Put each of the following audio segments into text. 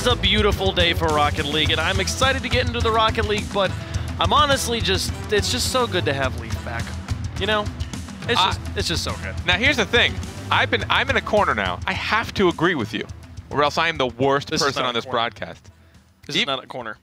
a beautiful day for Rocket League, and I'm excited to get into the Rocket League, but I'm honestly it's just so good to have Leaf back. You know? It's just so good. Now here's the thing. I'm in a corner now. I have to agree with you, or else I am the worst person on this broadcast. This is not a corner.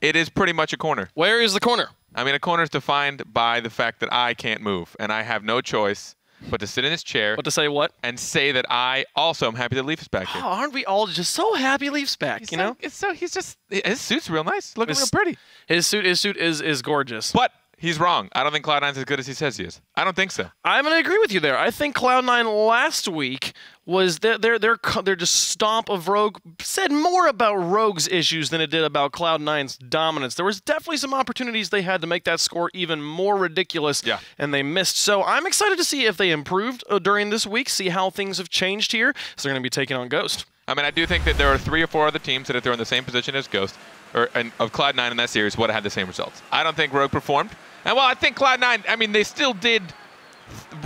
It is pretty much a corner. Where is the corner? I mean, a corner is defined by the fact that I can't move, and I have no choice but to sit in this chair. But to say what? And say that I also am happy that Leaf is back here. Oh, aren't we all just so happy Leaf's back, you know? His suit's real nice. Looking real pretty. His suit is gorgeous. But he's wrong. I don't think Cloud9's as good as he says he is. I don't think so. I'm going to agree with you there. I think Cloud9 last week was their just stomp of Rogue said more about Rogue's issues than it did about Cloud9's dominance. There was definitely some opportunities they had to make that score even more ridiculous, and they missed. So I'm excited to see if they improved during this week, see how things have changed here. So they're going to be taking on Ghost. I mean, I do think that there are 3 or 4 other teams that if they're in the same position as Ghost, of Cloud9 in that series, would have had the same results. I don't think Rogue performed. And well, I think Cloud9, I mean, they still did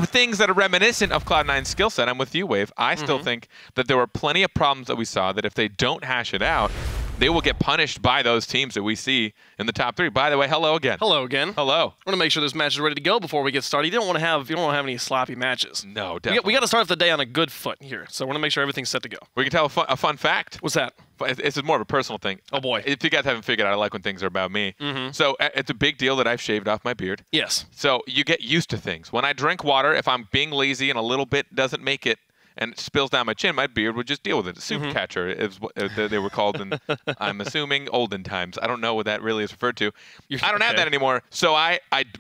things that are reminiscent of Cloud9's skill set. I'm with you, Wave. I still think that there were plenty of problems that we saw that if they don't hash it out, they will get punished by those teams that we see in the top 3. By the way, hello again. Hello again. Hello. I want to make sure this match is ready to go before we get started. You don't want to have any sloppy matches. No, definitely. We got to start off the day on a good foot here. So I want to make sure everything's set to go. We can tell a fun fact. What's that? It's more of a personal thing. Oh boy. If you guys haven't figured out, I like when things are about me. So it's a big deal that I've shaved off my beard. Yes. So you get used to things. When I drink water, if I'm being lazy and a little bit doesn't make it, and it spills down my chin, my beard would just deal with it. Soup catcher is what they were called in, I'm assuming, olden times. I don't know what that really is referred to. I don't have that anymore, so I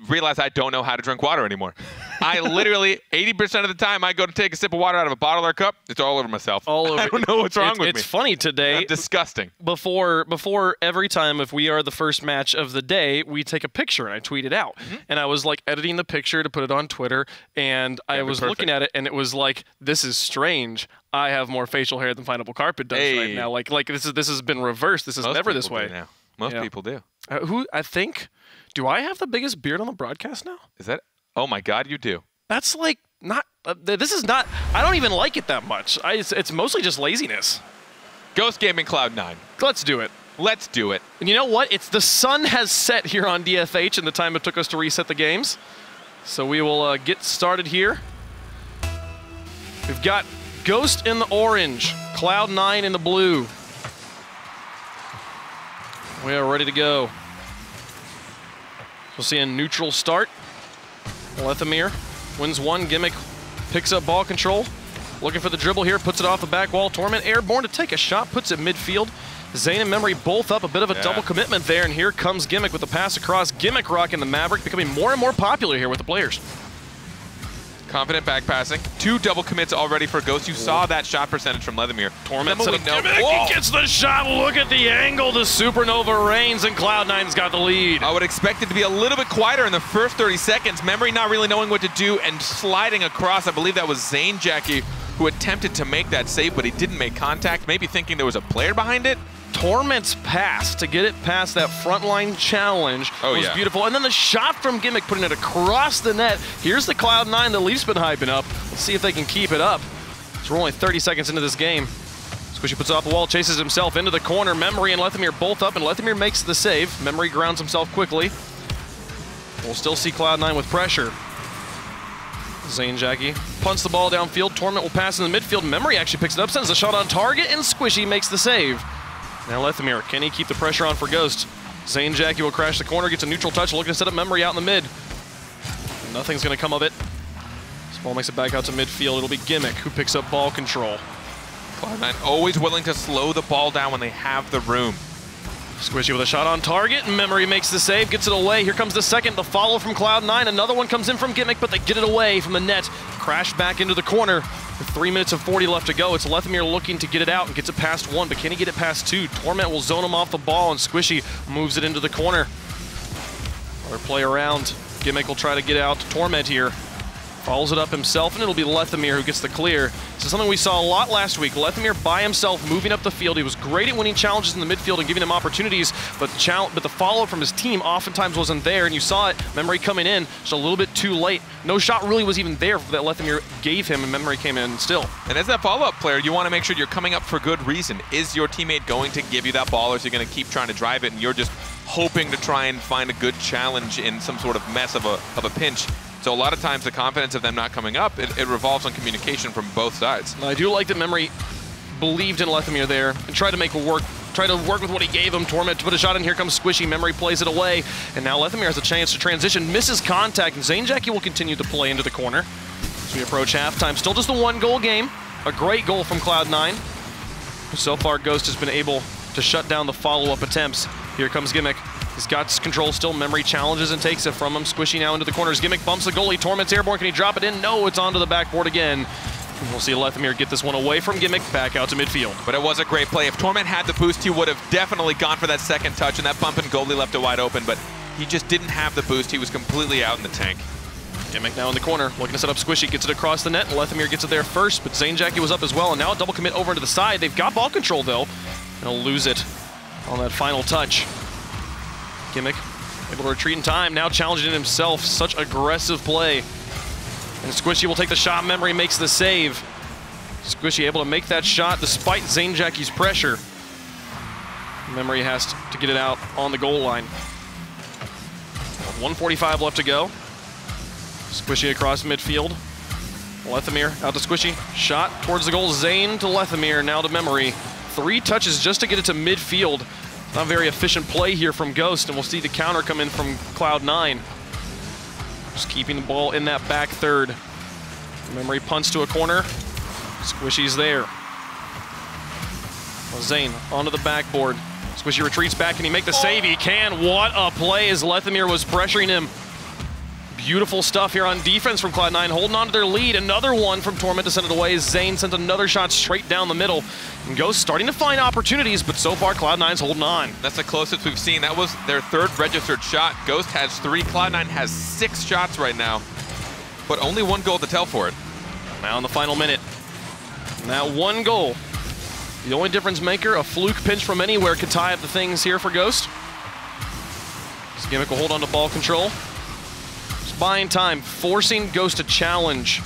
realize I don't know how to drink water anymore. I literally, 80% of the time, I go to take a sip of water out of a bottle or cup, it's all over myself. All over. I don't know what's wrong with me. It's funny today. That's disgusting. Before every time, if we are the first match of the day, we take a picture and I tweet it out. And I was like editing the picture to put it on Twitter, and I was looking at it, and it was like, this is strange. I have more facial hair than Pineapple Carpet does right now. Like this has been reversed. This is never this way. Now. Most people do. Do I have the biggest beard on the broadcast now? Is that? Oh my God, you do. That's like not. This is not. I don't even like it that much. It's mostly just laziness. Ghost Gaming Cloud9. Let's do it. Let's do it. And you know what? The sun has set here on DFH in the time it took us to reset the games. So we will get started here. We've got Ghost in the orange, Cloud9 in the blue. We are ready to go. We'll see a neutral start. Lethamir wins one. Gimmick picks up ball control. Looking for the dribble here, puts it off the back wall. Torment airborne to take a shot, puts it midfield. Zane and Memory both up, a bit of a double commitment there, and here comes Gimmick with the pass across. Gimmick rocking the Maverick, becoming more and more popular here with the players. Confident back passing. 2 double commits already for Ghost. You saw that shot percentage from Lethamir. Torment set up Gimmick. He gets the shot. Look at the angle. The Supernova reigns, and Cloud9's got the lead. I would expect it to be a little bit quieter in the first 30 seconds. Memory not really knowing what to do and sliding across. I believe that was Zane Jackie who attempted to make that save, but he didn't make contact, maybe thinking there was a player behind it. Torment's pass to get it past that frontline challenge was beautiful. And then the shot from Gimmick, putting it across the net. Here's the Cloud9 the Leafs been hyping up. Let's see if they can keep it up. So we're only 30 seconds into this game. Squishy puts it off the wall, chases himself into the corner. Memory and Lethamir both up, and Lethamir makes the save. Memory grounds himself quickly. We'll still see Cloud9 with pressure. Zane Jackie punts the ball downfield. Torment will pass in the midfield. Memory actually picks it up, sends a shot on target, and Squishy makes the save. Now Lethamir, can he keep the pressure on for Ghost? Zane Jackie will crash the corner, gets a neutral touch, looking to set up Memory out in the mid. Nothing's going to come of it. This ball makes it back out to midfield. It'll be Gimmick who picks up ball control. Cloud9 always willing to slow the ball down when they have the room. Squishy with a shot on target, and Memory makes the save, gets it away. Here comes the second, the follow from Cloud9. Another one comes in from Gimmick, but they get it away from the net. Crash back into the corner. With 3 minutes and 40 left to go, it's Lethamir looking to get it out and gets it past 1, but can he get it past 2? Torment will zone him off the ball, and Squishy moves it into the corner. Another play around. Gimmick will try to get out to Torment here. Follows it up himself, and it'll be Lethamyr who gets the clear. This is something we saw a lot last week. Lethamyr by himself moving up the field. He was great at winning challenges in the midfield and giving them opportunities, but the follow-up from his team oftentimes wasn't there, and you saw it. Memory coming in just a little bit too late. No shot really was even there that Lethamyr gave him, and Memory came in still. And as that follow-up player, you want to make sure you're coming up for good reason. Is your teammate going to give you that ball, or is he going to keep trying to drive it, and you're just hoping to try and find a good challenge in some sort of mess of a pinch? So a lot of times the confidence of them not coming up, it revolves on communication from both sides. I do like that Memory believed in Lethamyr there and tried to make it work. Tried to work with what he gave him. Torment to put a shot in. Here comes Squishy. Memory plays it away. And now Lethamyr has a chance to transition. Misses contact. And Zanejackie will continue to play into the corner as we approach halftime. Still just a 1-goal game. A great goal from Cloud9. So far, Ghost has been able to shut down the follow-up attempts. Here comes Gimmick. He's got control still. Memory challenges and takes it from him. Squishy now into the corners. Gimmick bumps the goalie. Torment's airborne. Can he drop it in? No, it's onto the backboard again. And we'll see Lethamyr get this one away from Gimmick, back out to midfield. But it was a great play. If Torment had the boost, he would have definitely gone for that second touch, and that bump and goalie left it wide open, but he just didn't have the boost. He was completely out in the tank. Gimmick now in the corner, looking to set up Squishy, gets it across the net, and Lethamyr gets it there first, but Zanejackie was up as well, and now a double commit over into the side. They've got ball control, though, and he'll lose it on that final touch. Gimmick able to retreat in time, now challenging it himself. Such aggressive play. And Squishy will take the shot. Memory makes the save. Squishy able to make that shot despite Zanejackie's pressure. Memory has to get it out on the goal line. 1:45 left to go. Squishy across midfield. Lethamyr out to Squishy. Shot towards the goal. Zane to Lethamyr, now to Memory. 3 touches just to get it to midfield. Not a very efficient play here from Ghost, and we'll see the counter come in from Cloud9. Just keeping the ball in that back third. Memory punts to a corner. Squishy's there. Well, Zane onto the backboard. Squishy retreats back. Can he make the save? He can. What a play as Lethamyr was pressuring him. Beautiful stuff here on defense from Cloud9, holding on to their lead. Another one from Torment to send it away. Zane sent another shot straight down the middle. And Ghost starting to find opportunities, but so far Cloud9's holding on. That's the closest we've seen. That was their 3rd registered shot. Ghost has 3. Cloud9 has 6 shots right now, but only 1 goal to tell for it. Now in the final minute. And that 1 goal, the only difference maker, a fluke pinch from anywhere, could tie up the things here for Ghost. This Gimmick will hold on to ball control. Just buying time, forcing Ghost to challenge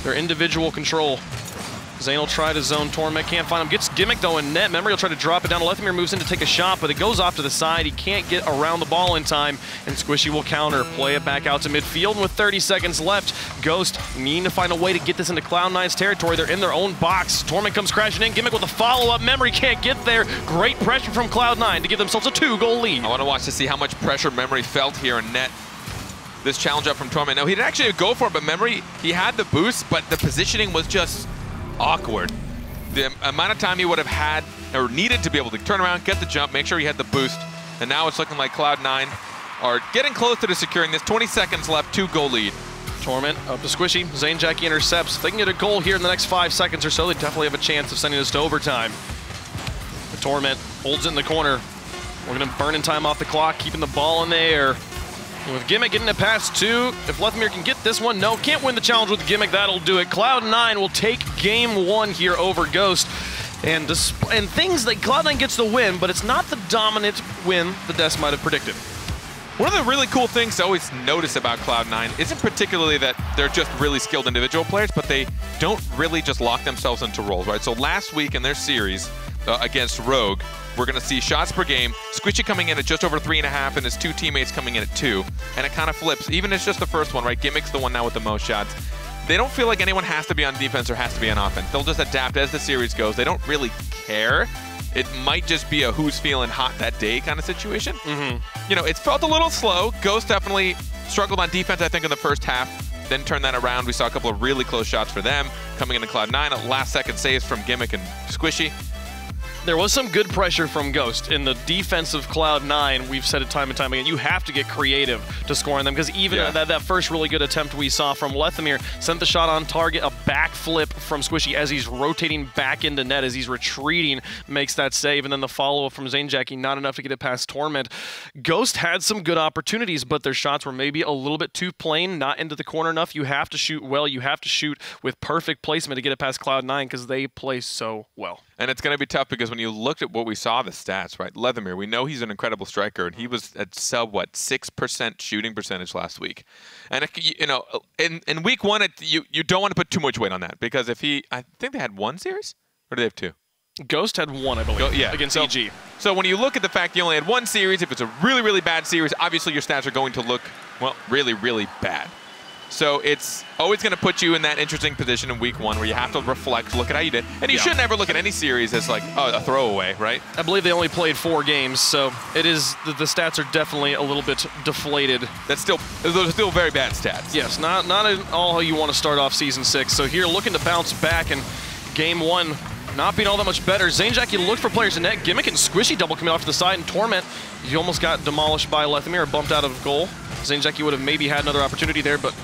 their individual control. Zane will try to zone Torment, can't find him. Gets Gimmick though in net. Memory will try to drop it down. Lethamyr moves in to take a shot, but it goes off to the side. He can't get around the ball in time, and Squishy will counter. Play it back out to midfield, and with 30 seconds left, Ghost needing to find a way to get this into Cloud9's territory. They're in their own box. Torment comes crashing in. Gimmick with a follow-up. Memory can't get there. Great pressure from Cloud9 to give themselves a 2-goal lead. I want to watch to see how much pressure Memory felt here in net. This challenge up from Torment. Now, he didn't actually go for it, but Memory, he had the boost, but the positioning was just awkward. The amount of time he would have had or needed to be able to turn around, get the jump, make sure he had the boost, and now it's looking like Cloud9 are getting close to securing this. 20 seconds left, 2-goal lead. Torment up to Squishy. Zanejackie intercepts. If they can get a goal here in the next 5 seconds or so, they definitely have a chance of sending this to overtime. The Torment holds it in the corner. We're going to burn in time off the clock, keeping the ball in the air. And with Gimmick getting it past 2, if Lethamyr can get this one, no, can't win the challenge with Gimmick, that'll do it. Cloud9 will take game 1 here over Ghost. And things like Cloud9 gets the win, but it's not the dominant win the Des might have predicted. One of the really cool things to always notice about Cloud9 isn't particularly that they're just really skilled individual players, but they don't really just lock themselves into roles, right? So last week in their series against Rogue, we're going to see shots per game, Squishy coming in at just over 3.5 and his 2 teammates coming in at 2. And it kind of flips. Even if it's just the first one, right? Gimmick's the one now with the most shots. They don't feel like anyone has to be on defense or has to be on offense. They'll just adapt as the series goes. They don't really care. It might just be a who's feeling hot that day kind of situation. You know, it's felt a little slow. Ghost definitely struggled on defense, I think, in the first half. Then turned that around. We saw a couple of really close shots for them coming into Cloud9. Last second saves from Gimmick and Squishy. There was some good pressure from Ghost in the defense of Cloud9. We've said it time and time again. You have to get creative to score on them, because even that first really good attempt we saw from Lethamyr sent the shot on target, a backflip from Squishy as he's rotating back into net, as he's retreating, makes that save, and then the follow-up from Zanejacki, not enough to get it past Torment. Ghost had some good opportunities, but their shots were maybe a little bit too plain, not into the corner enough. You have to shoot well. You have to shoot with perfect placement to get it past Cloud9, because they play so well. And it's going to be tough, because when you looked at what we saw, the stats, right? Lethamyr, we know he's an incredible striker, and he was at sub, 6% shooting percentage last week. And, in week one, you don't want to put too much weight on that, because if I think they had one series, or do they have two? Ghost had one, I believe, against EG. So when you look at the fact you only had one series, if it's a really, really bad series, obviously your stats are going to look, well, really, really bad. So it's always going to put you in that interesting position in week one where you have to reflect, look at how you did. And you should never look at any series as like, oh, a throwaway, right? I believe they only played 4 games, so it is the stats are definitely a little bit deflated. Those are still very bad stats. Yes, not all how you want to start off Season 6. So here, looking to bounce back in Game 1, not being all that much better. Zanejacki looked for players in net. Gimmick and Squishy double coming off to the side, and Torment, he almost got demolished by Lethamyr, bumped out of goal. Zanejacki would have maybe had another opportunity there, but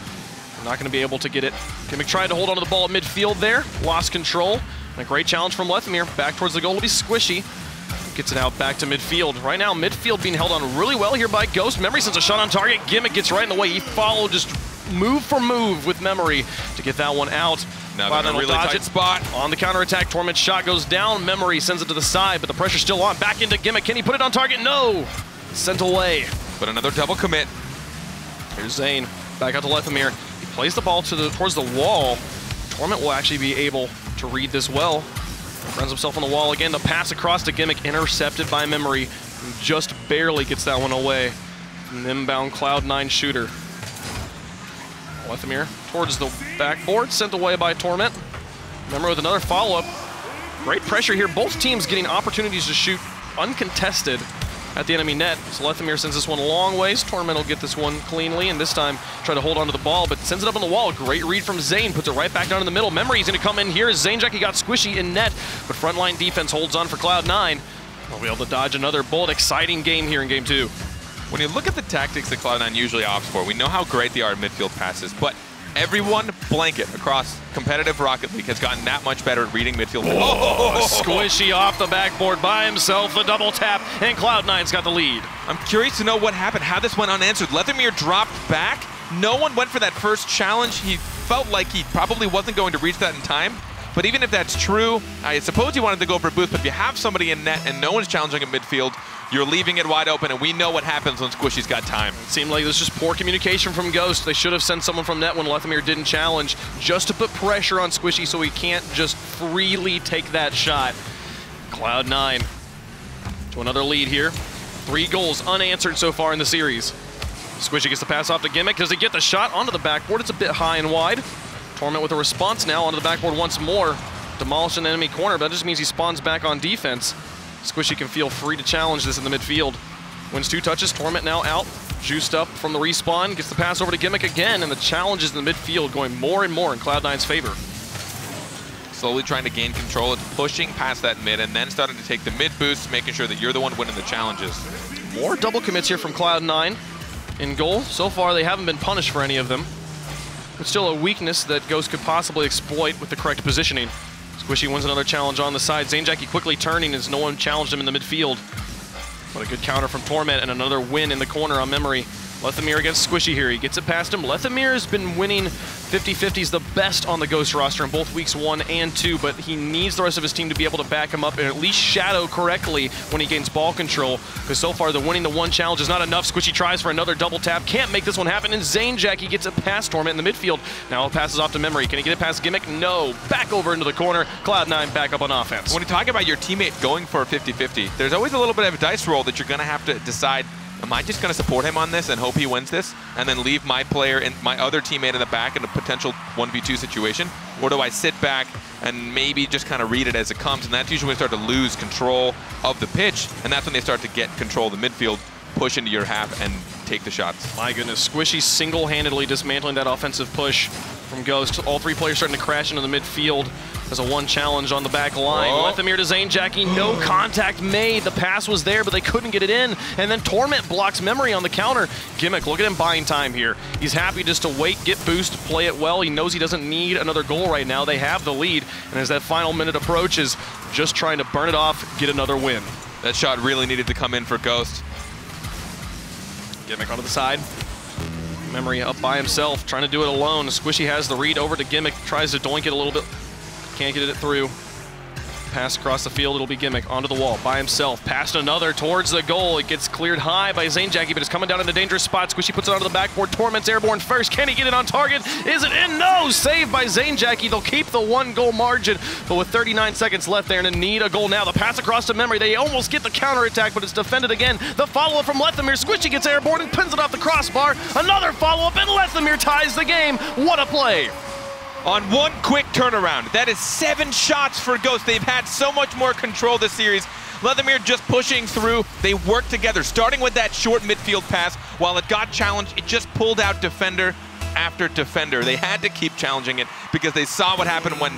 not going to be able to get it. Gimmick tried to hold onto the ball at midfield there, lost control. And a great challenge from Lethamyr. Back towards the goal will be Squishy. Gets it out back to midfield. Right now, midfield being held on really well here by Ghost. Memory sends a shot on target. Gimmick gets right in the way. He followed just move for move with Memory to get that one out. Now they're in a really tight spot. On the counterattack, Torment's shot goes down. Memory sends it to the side, but the pressure's still on. Back into Gimmick. Can he put it on target? No! Sent away. But another double commit. Here's Zane. Back out to Lethamyr. He plays the ball towards the wall. Torment will actually be able to read this well. Runs himself on the wall again. The pass across to Gimmick, intercepted by Memory, who just barely gets that one away. An inbound Cloud9 shooter. Lethamyr towards the backboard, sent away by Torment. Memory with another follow-up. Great pressure here. Both teams getting opportunities to shoot uncontested at the enemy net. So Lethamyr sends this one a long ways. Torment will get this one cleanly, and this time try to hold onto the ball, but sends it up on the wall. Great read from Zane, puts it right back down in the middle. Memory's gonna come in here. Zanejacki got Squishy in net, but frontline defense holds on for Cloud9. We'll be able to dodge another bold, exciting game here in Game 2. When you look at the tactics that Cloud9 usually opts for, we know how great they are at midfield passes, but everyone blanket across competitive Rocket League has gotten that much better at reading midfield. Squishy off the backboard by himself, the double tap, and Cloud9's got the lead. I'm curious to know what happened, how this went unanswered. Lethamyr dropped back. No one went for that first challenge. He felt like he probably wasn't going to reach that in time. But even if that's true, I suppose he wanted to go for a boost, but if you have somebody in net and no one's challenging at midfield, you're leaving it wide open, and we know what happens when Squishy's got time. It seemed like this was just poor communication from Ghost. They should have sent someone from net when Lethamyr didn't challenge, just to put pressure on Squishy so he can't just freely take that shot. Cloud9 to another lead here. 3 goals unanswered so far in the series. Squishy gets the pass off to Gimmick. Does he get the shot onto the backboard? It's a bit high and wide. Torment with a response now onto the backboard once more. Demolished an enemy corner, but that just means he spawns back on defense. Squishy can feel free to challenge this in the midfield. Wins 2 touches, Torment now out. Juiced up from the respawn, gets the pass over to Gimmick again, and the challenges in the midfield going more and more in Cloud9's favor. Slowly trying to gain control. It's pushing past that mid and then starting to take the mid boost, making sure that you're the one winning the challenges. More double commits here from Cloud9 in goal. So far, they haven't been punished for any of them. But still a weakness that Ghost could possibly exploit with the correct positioning. Squishy wins another challenge on the side. Zanejacki quickly turning as no one challenged him in the midfield. What a good counter from Torment, and another win in the corner on Memory. Lethamyr against Squishy here. He gets it past him. Lethamyr has been winning 50-50s the best on the Ghost roster in both weeks 1 and 2, but he needs the rest of his team to be able to back him up and at least shadow correctly when he gains ball control, because so far the winning the 1 challenge is not enough. Squishy tries for another double tap. Can't make this one happen, and Zanejacki gets it past Torment in the midfield. Now it passes off to Memory. Can he get it past Gimmick? No. Back over into the corner. Cloud9 back up on offense. When you talk about your teammate going for a 50-50, there's always a little bit of a dice roll that you're going to have to decide, am I just going to support him on this and hope he wins this and then leave my player and my other teammate in the back in a potential 1v2 situation? Or do I sit back and maybe just kind of read it as it comes? And that's usually when they start to lose control of the pitch, and that's when they start to get control of the midfield, push into your half, and take the shots. My goodness, Squishy single-handedly dismantling that offensive push from Ghost. All three players starting to crash into the midfield. There's a one challenge on the back line. Lethamyr to Zainjackie, no contact made. The pass was there, but they couldn't get it in. And then Torment blocks Memory on the counter. Gimmick, look at him buying time here. He's happy just to wait, get boost, play it well. He knows he doesn't need another goal right now. They have the lead. And as that final minute approaches, just trying to burn it off, get another win. That shot really needed to come in for Ghost. Gimmick onto the side. Memory up by himself, trying to do it alone. Squishy has the read over to Gimmick, tries to doink it a little bit. Can't get it through. Pass across the field, it'll be Gimmick onto the wall by himself. Passed another towards the goal. It gets cleared high by Zainjackie, but it's coming down in a dangerous spot. Squishy puts it onto the backboard. Torment's airborne first. Can he get it on target? Is it in? No! Saved by Zainjackie. They'll keep the 1-goal margin, but with 39 seconds left, they're gonna need a goal now. The pass across to Memory. They almost get the counterattack, but it's defended again. The follow-up from Lethamyr. Squishy gets airborne and pins it off the crossbar. Another follow-up, and Lethamyr ties the game. What a play! On one quick turnaround. That is 7 shots for Ghost. They've had so much more control this series. Lethamyr just pushing through. They worked together, starting with that short midfield pass. While it got challenged, it just pulled out defender after defender. They had to keep challenging it because they saw what happened when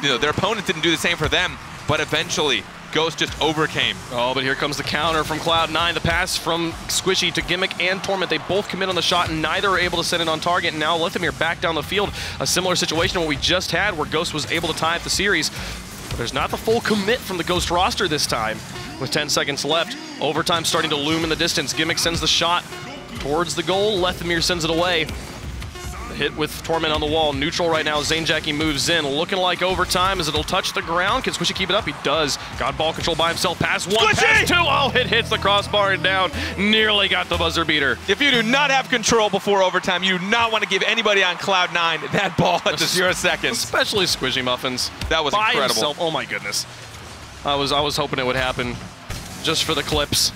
their opponents didn't do the same for them. But eventually, Ghost just overcame. Oh, but here comes the counter from CLOUD9. The pass from Squishy to Gimmick and Torment. They both commit on the shot, and neither are able to send it on target. And now Lethamyr back down the field. A similar situation to what we just had, where Ghost was able to tie up the series. But there's not the full commit from the Ghost roster this time. With 10 seconds left, overtime starting to loom in the distance. Gimmick sends the shot towards the goal. Lethamyr sends it away. Hit with Torment on the wall. Neutral right now. Zainjackie moves in. Looking like overtime as it'll touch the ground. Can Squishy keep it up? He does. Got ball control by himself. Pass one, Squishy! Pass two. Oh, it hits the crossbar and down. Nearly got the buzzer beater. If you do not have control before overtime, you do not want to give anybody on CLOUD9 that ball at the 0 seconds. Especially Squishy Muffins. That was by incredible. Himself. Oh my goodness. I was hoping it would happen just for the clips.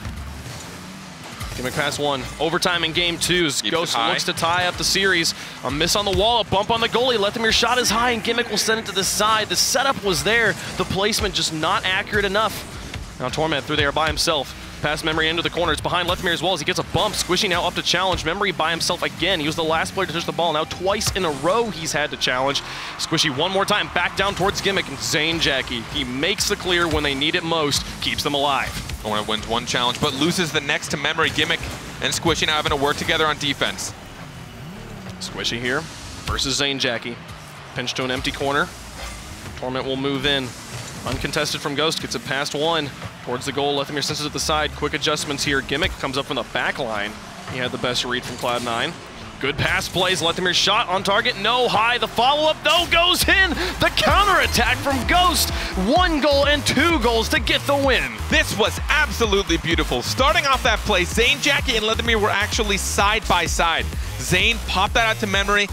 Gimmick pass one. Overtime in game 2. Ghost looks to tie up the series. A miss on the wall, a bump on the goalie. Lethamyr shot is high, and Gimmick will send it to the side. The setup was there. The placement just not accurate enough. Now Torment through there by himself. Pass Memory into the corner. It's behind Lethamyr as well as he gets a bump. Squishy now up to challenge. Memory by himself again. He was the last player to touch the ball. Now twice in a row he's had to challenge. Squishy one more time. Back down towards Gimmick and Zainjackie. He makes the clear when they need it most. Keeps them alive. Torment wins one challenge, but loses the next to Memory. Gimmick and Squishy now having to work together on defense. Squishy here versus Zainjackie. Pinch to an empty corner. Torment will move in. Uncontested from Ghost, gets it past one. Towards the goal, Lethamyr sends it to the side. Quick adjustments here. Gimmick comes up from the back line. He had the best read from CLOUD9. Good pass plays. Lethamyr shot on target. No high. The follow-up, though, goes in. The counterattack from Ghost. 1 goal and 2 goals to get the win. This was absolutely beautiful. Starting off that play, Zainjackie and Lethamyr were actually side by side. Zain popped that out to Memory.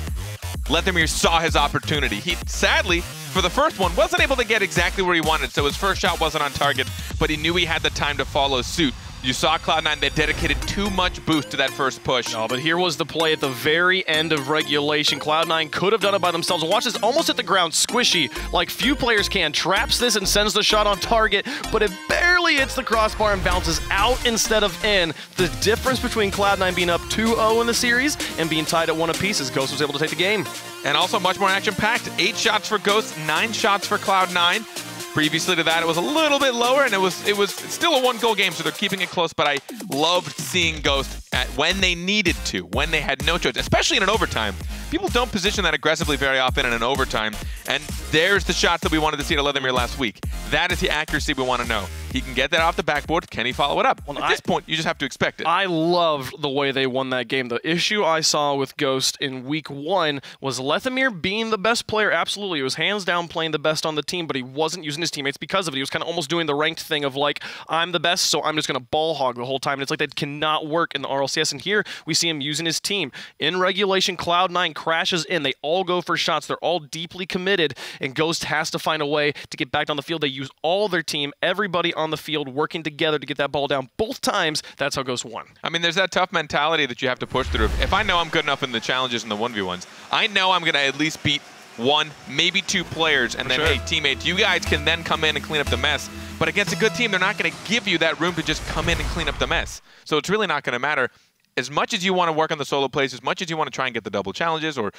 Lethamyr saw his opportunity. He, sadly, for the first one, wasn't able to get exactly where he wanted, so his first shot wasn't on target, but he knew he had the time to follow suit. You saw CLOUD9, they dedicated too much boost to that first push. No, but here was the play at the very end of regulation. CLOUD9 could have done it by themselves. And watch this, almost hit the ground. Squishy, like few players can, traps this and sends the shot on target, but it barely hits the crossbar and bounces out instead of in. The difference between CLOUD9 being up 2-0 in the series and being tied at 1 apiece is Ghost was able to take the game. And also much more action-packed. 8 shots for Ghost, 9 shots for CLOUD9. Previously to that, it was a little bit lower, and it's still a 1-goal game, so they're keeping it close, but I loved seeing Ghost at when they needed to, when they had no choice, especially in an overtime. People don't position that aggressively very often in an overtime, and there's the shot that we wanted to see to Lethamyr last week. That is the accuracy we want to know. He can get that off the backboard. Can he follow it up? Well, at this point, you just have to expect it. I loved the way they won that game. The issue I saw with Ghost in week 1 was Lethamyr being the best player. Absolutely. He was hands down playing the best on the team, but he wasn't using his teammates because of it. He was kind of almost doing the ranked thing of like, I'm the best, so I'm just going to ball hog the whole time. And it's like that cannot work in the RLCS. And here we see him using his team. In regulation, CLOUD9 crashes in. They all go for shots. They're all deeply committed, and Ghost has to find a way to get back on the field. They use all their team, everybody on the field working together to get that ball down both times. That's how Ghost won. I mean, there's that tough mentality that you have to push through. If I know I'm good enough in the challenges and the 1v1s, I know I'm going to at least beat 1, maybe 2 players, and then, hey, teammates, you guys can then come in and clean up the mess. But against a good team, they're not going to give you that room to just come in and clean up the mess. So it's really not going to matter. as much as you want to work on the solo plays, as much as you want to try and get the double challenges or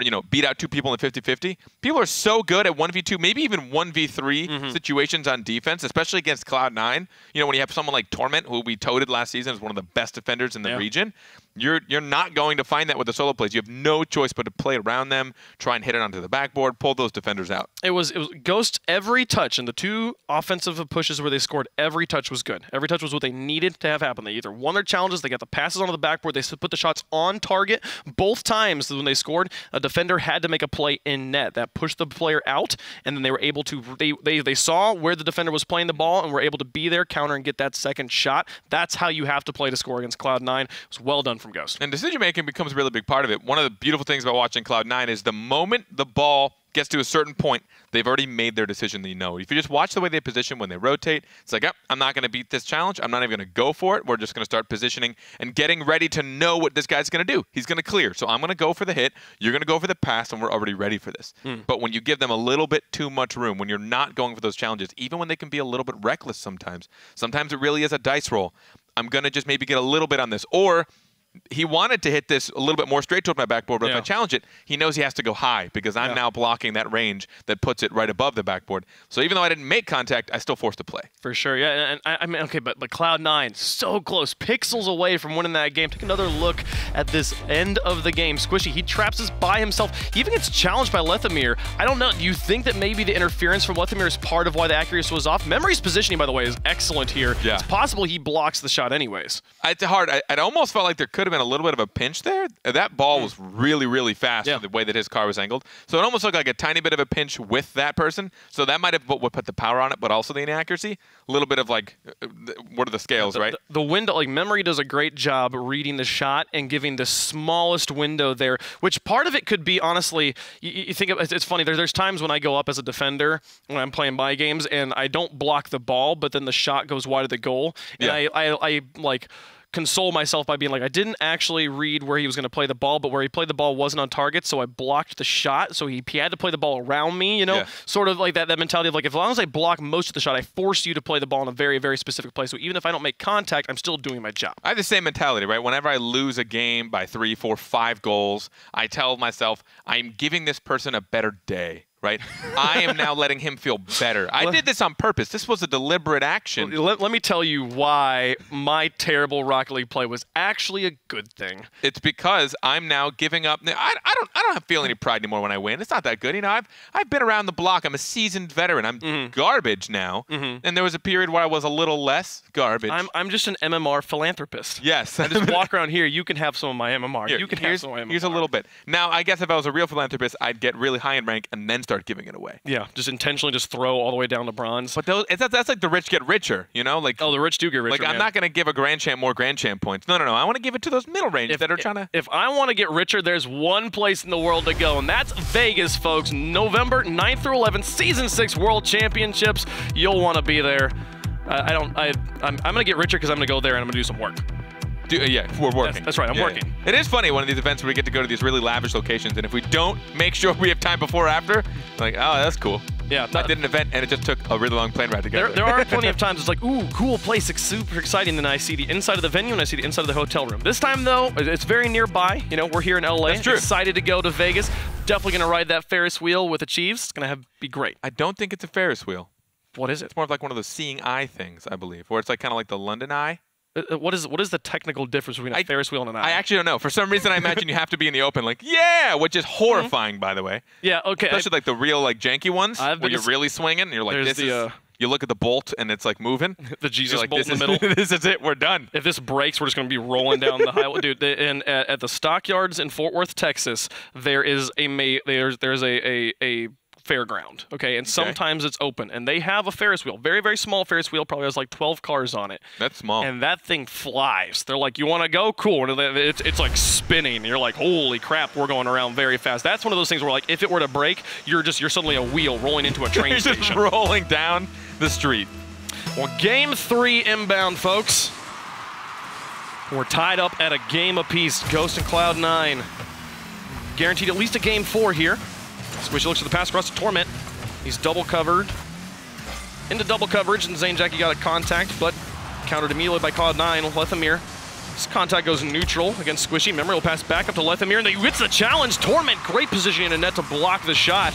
you know, beat out 2 people in 50-50, people are so good at 1v2, maybe even 1v3 situations on defense, especially against Cloud9. You know, when you have someone like Torment, who we toted last season as one of the best defenders in the region, you're not going to find that with the solo plays. You have no choice but to play around them, try and hit it onto the backboard, pull those defenders out. It was Ghost every touch, and the 2 offensive pushes where they scored, every touch was good. Every touch was what they needed to have happen. They either won their challenges, they got the passes onto the backboard, they put the shots on target. Both times when they scored, a defender had to make a play in net that pushed the player out, and then they were able to, they saw where the defender was playing the ball and were able to be there, counter, and get that second shot. That's how you have to play to score against Cloud9. It was well done from Ghost. And decision-making becomes a really big part of it. One of the beautiful things about watching Cloud9 is the moment the ball gets to a certain point, they've already made their decision. They know. If you just watch the way they position when they rotate, it's like, oh, I'm not going to beat this challenge. I'm not even going to go for it. We're just going to start positioning and getting ready to know what this guy's going to do. He's going to clear. So I'm going to go for the hit. You're going to go for the pass, and we're already ready for this. But when you give them a little bit too much room, when you're not going for those challenges, even when they can be a little bit reckless sometimes it really is a dice roll. I'm going to just maybe get a little bit on this. Or he wanted to hit this a little bit more straight toward my backboard, but if I challenge it, he knows he has to go high because I'm now blocking that range that puts it right above the backboard. So even though I didn't make contact, I still forced to play. For sure, yeah. And I mean, okay, but Cloud9, so close, pixels away from winning that game. Take another look at this end of the game. Squishy, he traps this by himself. He even gets challenged by Lethamyr. I don't know, do you think that maybe the interference from Lethamyr is part of why the accuracy was off? Memory's positioning, by the way, is excellent here. Yeah. It's possible he blocks the shot anyways. It's hard. I almost felt like there could have been a little bit of a pinch there. That ball was really, really fast with the way that his car was angled. So it almost looked like a tiny bit of a pinch with that person. So that might have put the power on it, but also the inaccuracy. A little bit of like, what are the scales, right? The window, like Memory does a great job reading the shot and giving the smallest window there, which part of it could be, honestly, you think it's funny. There's times when I go up as a defender when I'm playing my games and I don't block the ball, but then the shot goes wide of the goal. And I like console myself by being like, I didn't actually read where he was going to play the ball, but where he played the ball wasn't on target, so I blocked the shot. So he had to play the ball around me, you know, sort of like that mentality of like, as long as I block most of the shot, I force you to play the ball in a very, very specific place. So even if I don't make contact, I'm still doing my job. I have the same mentality, right? Whenever I lose a game by 3, 4, 5 goals, I tell myself, I'm giving this person a better day. Right? I am now letting him feel better. I did this on purpose. This was a deliberate action. Let me tell you why my terrible Rocket League play was actually a good thing. It's because I'm now giving up. I don't feel any pride anymore when I win. It's not that good. You know, I've been around the block. I'm a seasoned veteran. I'm garbage now. And there was a period where I was a little less garbage. I'm just an MMR philanthropist. Yes. I just walk around here. You can have some of my MMR. Here, you can have some of my MMR. Here's a little bit. Now, I guess if I was a real philanthropist, I'd get really high in rank and then start giving it away. Yeah, just intentionally just throw all the way down to bronze. But that's like the rich get richer, you know? Like, oh, the rich do get richer. Like, I'm not going to give a Grand Champ more Grand Champ points. No. I want to give it to those middle range that are trying to... If I want to get richer, there's one place in the world to go, and that's Vegas, folks. November 9th through 11th, Season 6 World Championships. You'll want to be there. I'm going to get richer because I'm going to go there and I'm going to do some work. Yeah, we're working. That's right, I'm working. It is funny, one of these events where we get to go to these really lavish locations, and if we don't make sure we have time before or after, like, oh, that's cool. Yeah, I did an event, and it just took a really long plane ride to get there are plenty of times it's like, ooh, cool place, it's super exciting, and then I see the inside of the venue and I see the inside of the hotel room. This time, though, it's very nearby. You know, we're here in LA. That's true. Excited to go to Vegas. Definitely going to ride that Ferris wheel with the Chiefs. It's going to be great. I don't think it's a Ferris wheel. What is it? It's more of like one of those seeing eye things, I believe, where it's like kind of like the London Eye. What is the technical difference between a Ferris wheel and an eye? I actually don't know. For some reason, I imagine you have to be in the open, like, yeah, which is horrifying, by the way. Yeah, okay. Especially like the real, like, janky ones, where you're really swinging, and you're like, this is... You look at the bolt, and it's, like, moving. The Jesus bolt in the middle. This is it. We're done. If this breaks, we're just going to be rolling down the highway. Dude, and at the Stockyards in Fort Worth, Texas, there is there's a fairground, okay? And sometimes it's open, and they have a Ferris wheel. Very, very small Ferris wheel, probably has like 12 cars on it. That's small. And that thing flies. They're like, you want to go? Cool. And it's like spinning. And you're like, holy crap, we're going around very fast. That's one of those things where, like, if it were to break, you're suddenly a wheel rolling into a train station. Just rolling down the street. Well, Game 3 inbound, folks. We're tied up at a game apiece. Ghost and Cloud9 guaranteed at least a Game 4 here. Squishy looks at the pass across to Torment. He's double covered. Into double coverage, and Zane Jackie got a contact, but countered immediately by Cloud9. Lethamyr This contact goes neutral against Squishy. Memory will pass back up to Lethamyr, and they gets the challenge. Torment, great positioning in net to block the shot.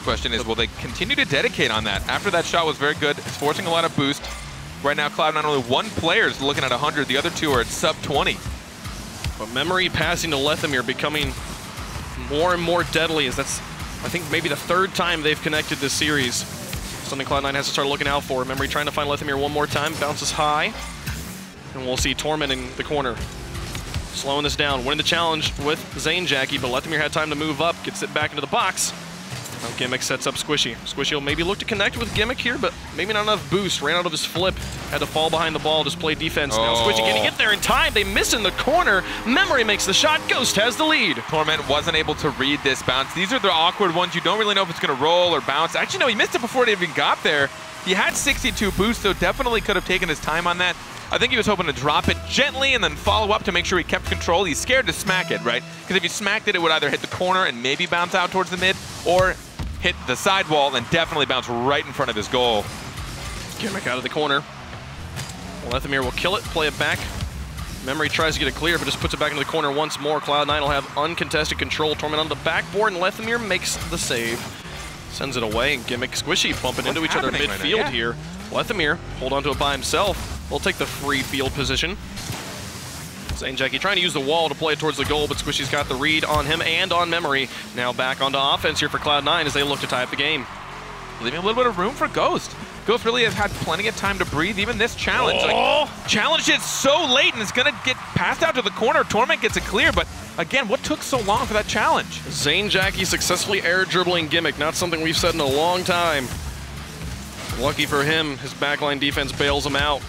Question is, will they continue to dedicate on that? After that shot was very good, it's forcing a lot of boost. Right now, Cloud9 only one player is looking at 100. The other two are at sub 20. But Memory passing to Lethamyr becoming more and more deadly, as that's, I think, maybe the third time they've connected this series. Something Cloud9 has to start looking out for. Memory trying to find Lethamyr one more time, bounces high. And we'll see Torment in the corner. Slowing this down, winning the challenge with Zainjackie, but Lethamyr had time to move up, gets it back into the box. Now Gimmick sets up Squishy. Squishy will maybe look to connect with Gimmick here, but maybe not enough boost. Ran out of his flip, had to fall behind the ball, just play defense. Now Squishy can get there in time. They miss in the corner. Memory makes the shot. Ghost has the lead. Torment wasn't able to read this bounce. These are the awkward ones. You don't really know if it's going to roll or bounce. Actually, no, he missed it before it even got there. He had 62 boost, so definitely could have taken his time on that. I think he was hoping to drop it gently and then follow up to make sure he kept control. He's scared to smack it, right? Because if he smacked it, it would either hit the corner and maybe bounce out towards the mid, or hit the sidewall and definitely bounce right in front of his goal. Gimmick out of the corner. Lethamyr will kill it, play it back. Memory tries to get it clear, but just puts it back into the corner once more. Cloud9 will have uncontested control. Torment on the backboard, and Lethamyr makes the save. Sends it away, and Gimmick, Squishy bumping into each other midfield here. Lethamyr hold on to it by himself. He'll take the free field position. Zainjackie trying to use the wall to play it towards the goal, but Squishy's got the read on him and on Memory. Now back onto offense here for Cloud9 as they look to tie up the game. Leaving a little bit of room for Ghost. Ghost really has had plenty of time to breathe, even this challenge. Like, challenged it so late, and it's going to get passed out to the corner. Torment gets it clear, but again, what took so long for that challenge? Zainjackie successfully air dribbling Gimmick, not something we've said in a long time. Lucky for him, his backline defense bails him out.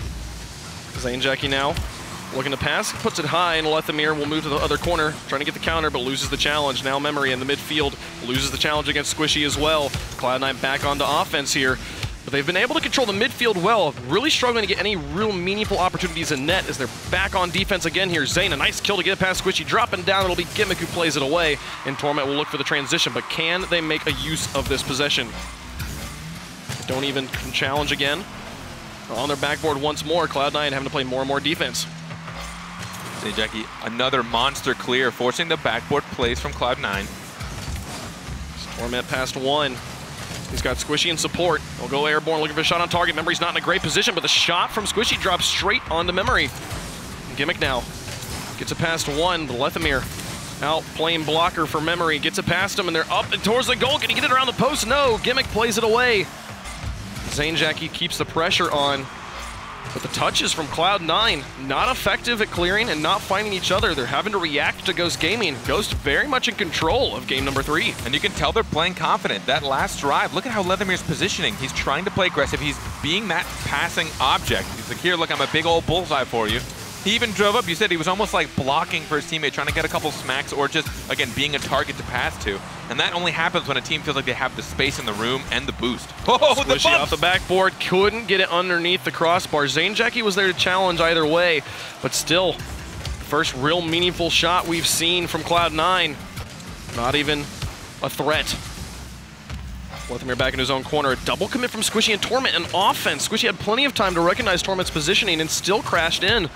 Zainjackie now looking to pass, puts it high, and Lethamyr will move to the other corner, trying to get the counter, but loses the challenge. Now Memory in the midfield loses the challenge against Squishy as well. Cloud9 back onto offense here, but they've been able to control the midfield well, really struggling to get any real meaningful opportunities in net as they're back on defense again here. Zayn, a nice kill to get it past Squishy, dropping down, it'll be Gimmick who plays it away, and Torment will look for the transition, but can they make a use of this possession? Don't even challenge again. On their backboard once more, Cloud9 having to play more and more defense. Zainjackie, another monster clear, forcing the backboard plays from Cloud9. Torment past one. He's got Squishy in support. He'll go airborne, looking for a shot on target. Memory's not in a great position, but the shot from Squishy drops straight onto Memory. Gimmick now gets it past one. Lethamyr out playing blocker for Memory. Gets it past him, and they're up and towards the goal. Can he get it around the post? No. Gimmick plays it away. Zainjackie keeps the pressure on, but the touches from Cloud9 not effective at clearing and not finding each other. They're having to react to Ghost Gaming. Ghost very much in control of game number 3. And you can tell they're playing confident. That last drive, look at how Lethamyr's positioning. He's trying to play aggressive. He's being that passing object. He's like, here, look, I'm a big old bullseye for you. He even drove up. You said he was almost like blocking for his teammate, trying to get a couple smacks or just, again, being a target to pass to. And that only happens when a team feels like they have the space in the room and the boost. Oh, the bumps! Off the backboard, couldn't get it underneath the crossbar. Zainjackie was there to challenge either way, but still, first real meaningful shot we've seen from Cloud9. Not even a threat. Lethamyr back in his own corner. A double commit from Squishy and Torment and offense. Squishy had plenty of time to recognize Torment's positioning and still crashed in.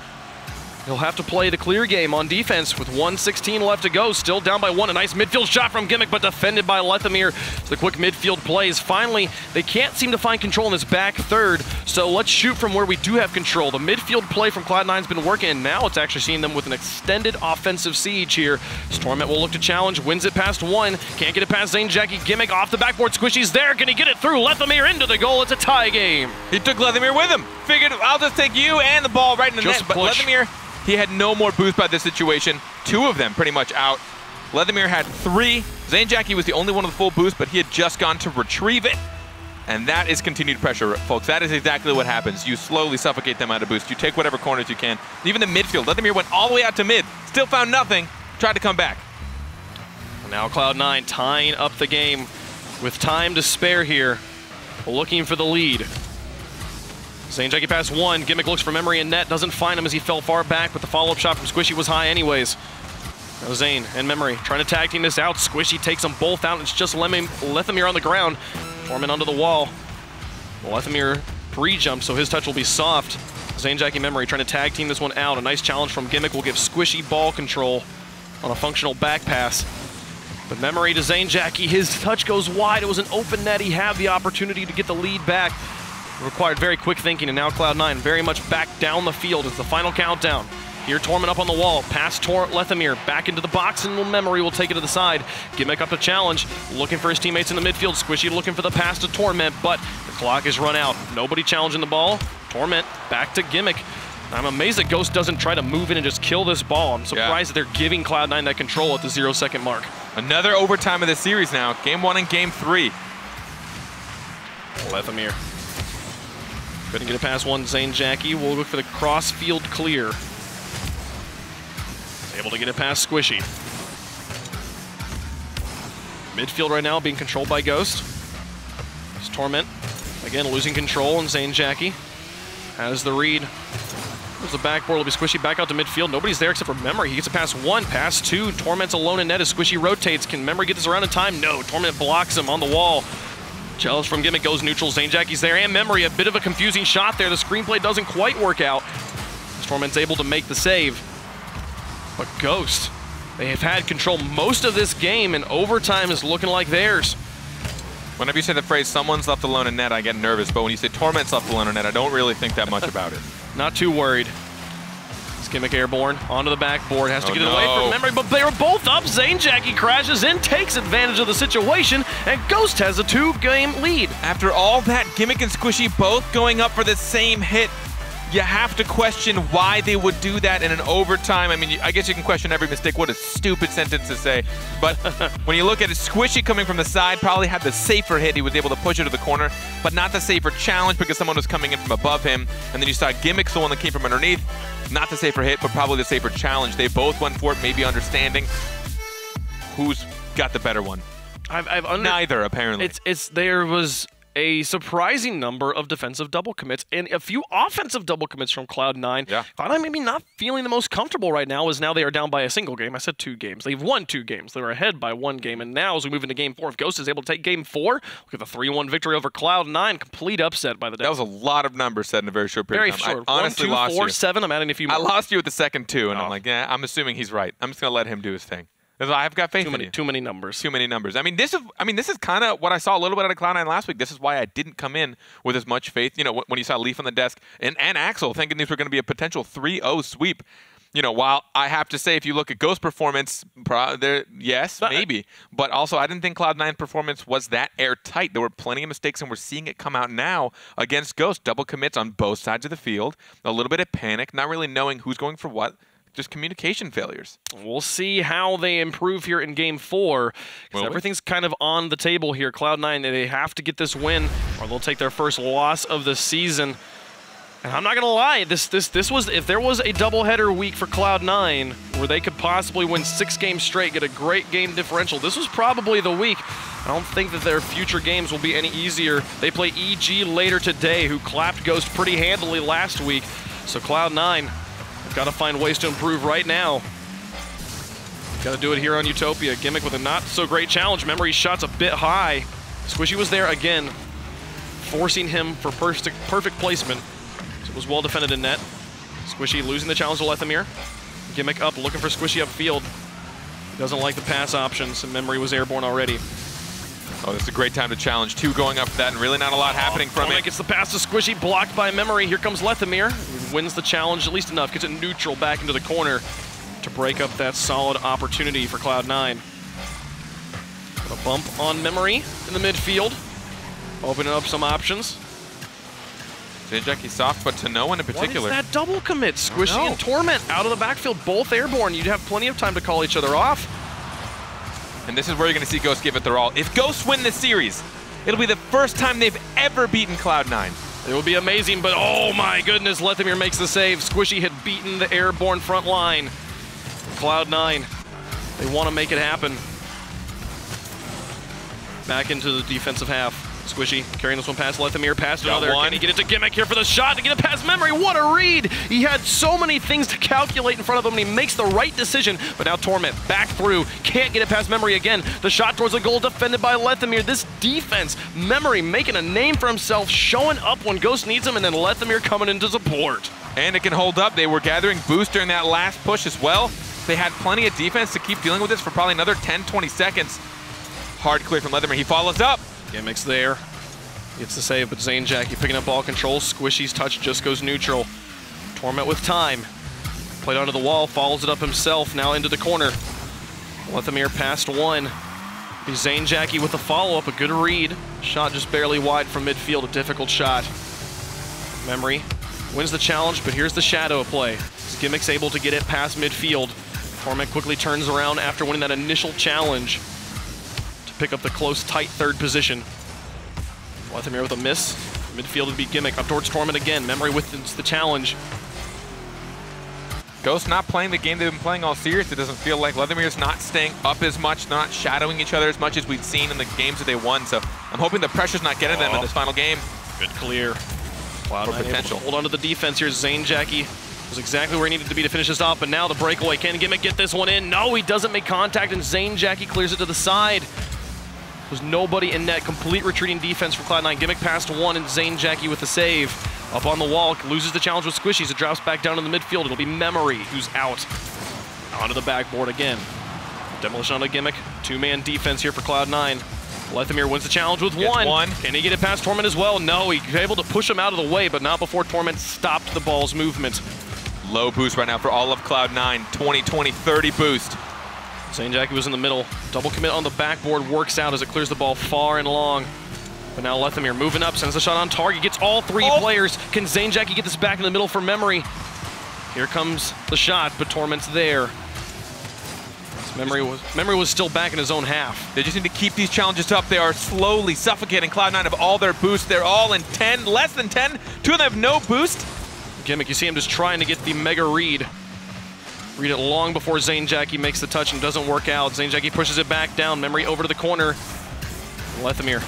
He'll have to play the clear game on defense with 1:16 left to go. Still down by one. A nice midfield shot from Gimmick, but defended by Lethamyr. The quick midfield plays. Finally, they can't seem to find control in this back third, so let's shoot from where we do have control. The midfield play from Cloud9's been working, and now it's actually seeing them with an extended offensive siege here. Torment will look to challenge, wins it past one. Can't get it past Zainjackie. Gimmick off the backboard. Squishy's there. Can he get it through? Lethamyr into the goal. It's a tie game. He took Lethamyr with him. Figured, I'll just take you and the ball right in the net. But Lethamyr, he had no more boost by this situation. 2 of them pretty much out. Lethamyr had 3. Zainjackie was the only one with full boost, but he had just gone to retrieve it. And that is continued pressure, folks. That is exactly what happens. You slowly suffocate them out of boost. You take whatever corners you can. Even the midfield. Lethamyr went all the way out to mid. Still found nothing. Tried to come back. Now Cloud9 tying up the game with time to spare here. Looking for the lead. Zainjackie past one. Gimmick looks for Memory in net. Doesn't find him as he fell far back, but the follow-up shot from Squishy was high anyways. Now Zayn and Memory trying to tag team this out. Squishy takes them both out. It's just Lethamyr on the ground. Torment onto the wall. Lethamyr pre-jump, so his touch will be soft. Zanejackie Memory trying to tag team this one out. A nice challenge from Gimmick will give Squishy ball control on a functional back pass. But Memory to Zanejackie, his touch goes wide. It was an open net. He had the opportunity to get the lead back. It required very quick thinking, and now Cloud9 very much back down the field as the final countdown. Here, Torment up on the wall, past Lethamyr, back into the box, and Memory will take it to the side. Gimmick up to challenge, looking for his teammates in the midfield. Squishy looking for the pass to Torment, but the clock is run out. Nobody challenging the ball. Torment back to Gimmick. I'm amazed that Ghost doesn't try to move in and just kill this ball. I'm surprised that they're giving Cloud9 that control at the 0-second mark. Another overtime of the series now. Game 1 and Game 3. Lethamyr. Couldn't get it past one. Zanejackie will look for the cross-field clear. Able to get it past Squishy. Midfield right now being controlled by Ghost. It's Torment. Again, losing control, and Zanejackie has the read. There's the backboard. It'll be Squishy back out to midfield. Nobody's there except for Memory. He gets a pass one, pass two. Torment's alone in net as Squishy rotates. Can Memory get this around in time? No. Torment blocks him on the wall. Challenge from Gimmick goes neutral. Zanejackie's there, and Memory. A bit of a confusing shot there. The screenplay doesn't quite work out. Torment's able to make the save. But Ghost, they have had control most of this game, and overtime is looking like theirs. Whenever you say the phrase, someone's left alone in net, I get nervous. But when you say Torment's left alone in net, I don't really think that much about it. Not too worried. It's Gimmick airborne onto the backboard. Has to get away from Memory, but they were both up. Zanejackie crashes in, takes advantage of the situation, and Ghost has a 2-game lead. After all that, Gimmick and Squishy both going up for the same hit. You have to question why they would do that in an overtime. I mean, I guess you can question every mistake. What a stupid sentence to say. But when you look at it, Squishy coming from the side probably had the safer hit. He was able to push it to the corner, but not the safer challenge because someone was coming in from above him. And then you saw Gimmick's the one that came from underneath. Not the safer hit, but probably the safer challenge. They both went for it, maybe understanding who's got the better one. Neither, apparently. There was a surprising number of defensive double commits and a few offensive double commits from Cloud9. Yeah. Cloud9 maybe not feeling the most comfortable right now as now they are down by a single game. I said 2 games. They've won 2 games. They were ahead by 1 game. And now as we move into Game 4, if Ghost is able to take Game 4, look at the 3-1 victory over Cloud9. Complete upset by the Devils. That was a lot of numbers said in a very short period of time. Very short. I honestly 1, 2, lost 4, you. 7. I'm adding a few more. I lost you with the second 2, and I'm like, yeah, I'm assuming he's right. I'm just going to let him do his thing. I've got faith in you. Too many numbers. Too many numbers. I mean, this is kind of what I saw a little bit out of Cloud9 last week. This is why I didn't come in with as much faith. You know, when you saw Leaf on the desk and Axel thinking these were going to be a potential 3-0 sweep. You know, while I have to say, if you look at Ghost performance, yes, maybe. But also, I didn't think Cloud9 performance was that airtight. There were plenty of mistakes, and we're seeing it come out now against Ghost. Double commits on both sides of the field. A little bit of panic, not really knowing who's going for what. Just communication failures. We'll see how they improve here in Game 4. Because everything's kind of on the table here. Cloud9, they have to get this win, or they'll take their first loss of the season. And I'm not gonna lie, this was, if there was a doubleheader week for Cloud9 where they could possibly win 6 games straight, get a great game differential, this was probably the week. I don't think that their future games will be any easier. They play EG later today, who clapped Ghost pretty handily last week. So Cloud9, got to find ways to improve right now. Got to do it here on Utopia. Gimmick with a not-so-great challenge. Memory shot's a bit high. Squishy was there again, forcing him for perfect placement. So it was well defended in net. Squishy losing the challenge to Lethamyr. Gimmick up, looking for Squishy upfield. He doesn't like the pass options, and Memory was airborne already. Oh, this is a great time to challenge. 2 going up for that, and really not a lot happening from it. Gets the pass to Squishy, blocked by Memory. Here comes Lethamyr. Wins the challenge at least enough. Gets it neutral back into the corner to break up that solid opportunity for Cloud9. Got a bump on Memory in the midfield. Opening up some options. Zanejackie soft, but to no one in particular. What is that double commit? Squishy and Torment out of the backfield, both airborne. You'd have plenty of time to call each other off. And this is where you're going to see Ghost give it their all. If Ghost win this series, it'll be the first time they've ever beaten Cloud9. It would be amazing, but oh my goodness, Lethamyr makes the save. Squishy had beaten the airborne front line. Cloud9, they want to make it happen. Back into the defensive half. Squishy carrying this one past Lethamyr, past another. Can he get it to Gimmick here for the shot to get it past Memory? What a read! He had so many things to calculate in front of him, and he makes the right decision. But now Torment back through, can't get it past Memory again. The shot towards the goal defended by Lethamyr. This defense, Memory making a name for himself, showing up when Ghost needs him, and then Lethamyr coming in to support. And it can hold up. They were gathering boost during that last push as well. They had plenty of defense to keep dealing with this for probably another 10, 20 seconds. Hard clear from Leathermere. He follows up. Gimmick's there. Gets the save, but Zanejacky picking up ball control. Squishy's touch just goes neutral. Torment with time. Played onto the wall, follows it up himself, now into the corner. Leathermere past one. Zanejacky with the follow-up, a good read. Shot just barely wide from midfield, a difficult shot. Memory wins the challenge, but here's the shadow play. Gimmick's able to get it past midfield. Torment quickly turns around after winning that initial challenge to pick up the close, tight third position. Leathermere with a miss. Midfield would be Gimmick. Up towards Torment again. Memory wins the challenge. Ghost not playing the game they've been playing all series. It doesn't feel like Leathermere's not staying up as much, not shadowing each other as much as we'd seen in the games that they won. So I'm hoping the pressure's not getting them in this final game. Good clear. CLOUD9 potential. Hold on to the defense here. Zanejacky was exactly where he needed to be to finish this off, but now the breakaway. Can Gimmick get this one in? No, he doesn't make contact, and Zanejacky clears it to the side. There's nobody in net. Complete retreating defense for CLOUD9. Gimmick past one, and Zanejacky with the save. Up on the wall, loses the challenge with Squishies. It drops back down in the midfield. It'll be Memory who's out. Onto the backboard again. Demolition on a Gimmick. Two-man defense here for CLOUD9. Leathermere wins the challenge with one. Can he get it past Torment as well? No, he's able to push him out of the way, but not before Torment stopped the ball's movement. Low boost right now for all of CLOUD9. 20, 20, 30 boost. Zanejacky was in the middle. Double commit on the backboard works out as it clears the ball far and long. But now Leathermere moving up, sends the shot on target, gets all three players. Can Zanejacky get this back in the middle for Memory? Here comes the shot, but Torment's there. Memory was still back in his own half. They just need to keep these challenges up. They are slowly suffocating CLOUD9 of all their boosts. They're all in 10, less than 10. Two of them have no boost. Gimmick, you see him just trying to get the mega read. Read it long before Zanejacky makes the touch and doesn't work out. Zanejacky pushes it back down. Memory over to the corner. Leathermere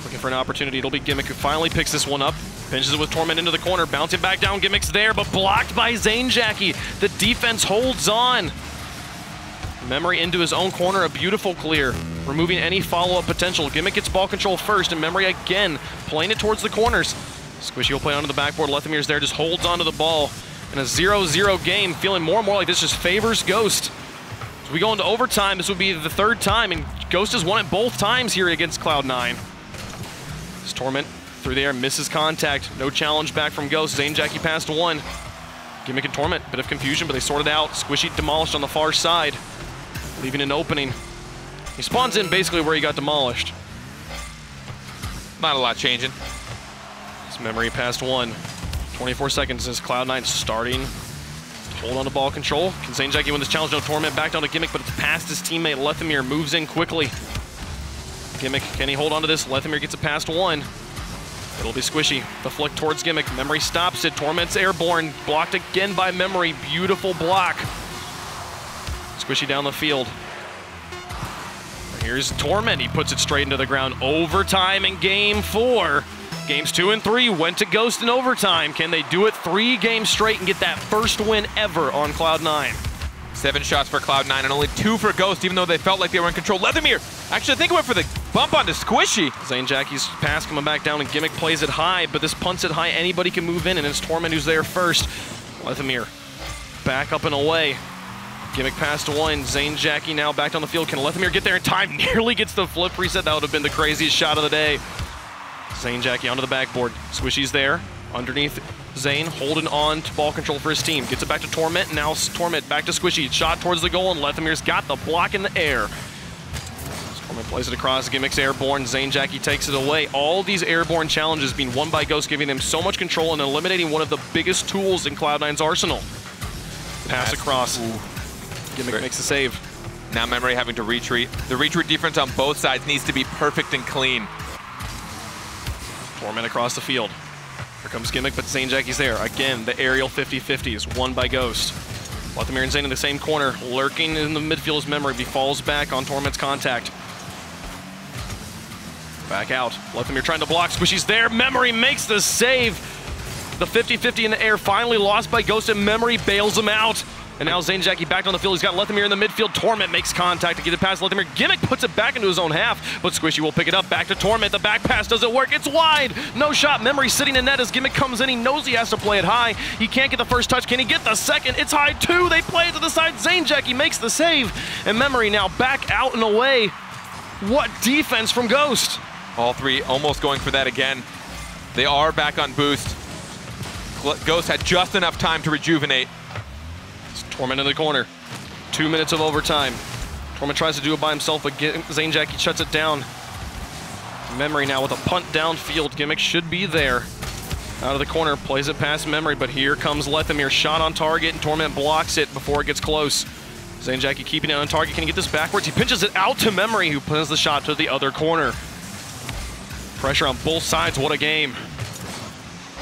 looking for an opportunity. It'll be Gimmick who finally picks this one up. Pinches it with Torment into the corner. Bouncing back down. Gimmick's there, but blocked by Zanejacky. The defense holds on. Memory into his own corner. A beautiful clear. Removing any follow-up potential. Gimmick gets ball control first, and Memory again playing it towards the corners. Squishy will play onto the backboard. Leathermere's there, just holds onto the ball. In a 0-0 game, feeling more and more like this just favors Ghost. As we go into overtime, this would be the third time, and Ghost has won it both times here against CLOUD9. This Torment through the air, misses contact. No challenge back from Ghost. Zanejacky past one. Gimmick and Torment, bit of confusion, but they sort it out. Squishy demolished on the far side, leaving an opening. He spawns in basically where he got demolished. Not a lot changing. This Memory past one. 24 seconds as CLOUD9 starting to hold on to ball control. Can Zanejacky win this challenge? No, Torment back down to Gimmick, but it's past his teammate. Leathermere moves in quickly. Gimmick, can he hold on to this? Leathermere gets it past one. It'll be Squishy. The flick towards Gimmick. Memory stops it. Torment's airborne. Blocked again by Memory. Beautiful block. Squishy down the field. Here's Torment. He puts it straight into the ground. Overtime in game 4. Games 2 and 3 went to Ghost in overtime. Can they do it 3 games straight and get that first win ever on CLOUD9? 7 shots for CLOUD9 and only 2 for Ghost, even though they felt like they were in control. Leathermere, actually, I think it went for the bump onto Squishy. Zanejacky's pass coming back down, and Gimmick plays it high, but this punts it high. Anybody can move in, and it's Torment who's there first. Leathermere back up and away. Gimmick past one. Zanejacky now back on the field. Can Leathermere get there in time? Nearly gets the flip reset. That would have been the craziest shot of the day. Zanejacky onto the backboard. Squishy's there underneath Zane, holding on to ball control for his team. Gets it back to Torment. Now Torment back to Squishy. Shot towards the goal, and Leathermere's got the block in the air. Torment plays it across. Gimmick's airborne. Zanejacky takes it away. All these airborne challenges being won by Ghost, giving them so much control and eliminating one of the biggest tools in CLOUD9's arsenal. Pass across. Gimmick makes the save. Now Memory having to retreat. The retreat defense on both sides needs to be perfect and clean. Torment across the field. Here comes Gimmick, but Zanejacky's there. Again, the aerial 50-50 is won by Ghost. Leathermere and Zane in the same corner, lurking in the midfield as Memory. He falls back on Torment's contact. Back out. Leathermere trying to block. Squishy's there. Memory makes the save. The 50-50 in the air finally lost by Ghost, and Memory bails him out. And now Zane back on the field. He's got Lethamyr in the midfield. Torment makes contact to get it past Lethamyr. Gimmick puts it back into his own half, but Squishy will pick it up. Back to Torment. The back pass doesn't work. It's wide. No shot. Memory sitting in net as Gimmick comes in. He knows he has to play it high. He can't get the first touch. Can he get the second? It's high too. They play it to the side. Zane makes the save. And Memory now back out and away. What defense from Ghost. All three almost going for that again. They are back on boost. Ghost had just enough time to rejuvenate. It's Torment in the corner. 2 minutes of overtime. Torment tries to do it by himself, but Zane shuts it down. Memory now with a punt downfield. Gimmick should be there. Out of the corner, plays it past Memory, but here comes Lethamyr. Shot on target, and Torment blocks it before it gets close. Zane keeping it on target. Can he get this backwards? He pinches it out to Memory, who plans the shot to the other corner. Pressure on both sides. What a game.